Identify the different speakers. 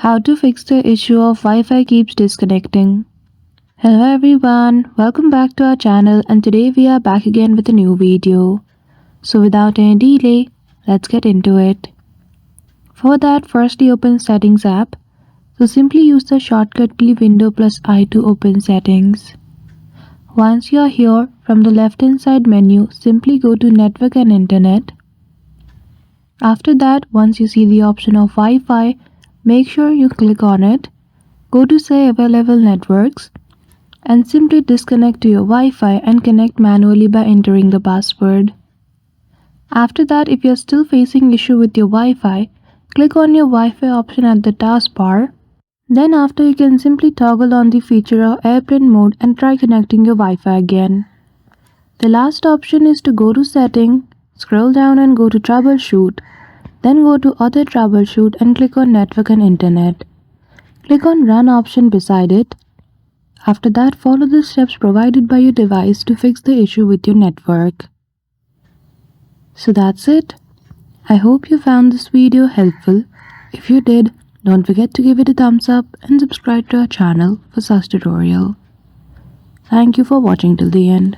Speaker 1: How to fix the issue of Wi-Fi keeps disconnecting. Hello everyone, welcome back to our channel, and today we are back again with a new video. So without any delay, let's get into it. For that, firstly open Settings app. So simply use the shortcut key Window plus I to open Settings. Once you are here, from the left hand side menu, simply go to Network and Internet. After that, once you see the option of Wi-Fi, make sure you click on it, go to say available networks, and simply disconnect to your Wi-Fi and connect manually by entering the password. After that, if you are still facing issue with your Wi-Fi, click on your Wi-Fi option at the taskbar. Then after, you can simply toggle on the feature of airplane mode and try connecting your Wi-Fi again. The last option is to go to Setting, scroll down and go to Troubleshoot. Then go to Other Troubleshoot and click on Network and Internet. Click on Run option beside it. After that, follow the steps provided by your device to fix the issue with your network. So that's it. I hope you found this video helpful. If you did, don't forget to give it a thumbs up and subscribe to our channel for such tutorial. Thank you for watching till the end.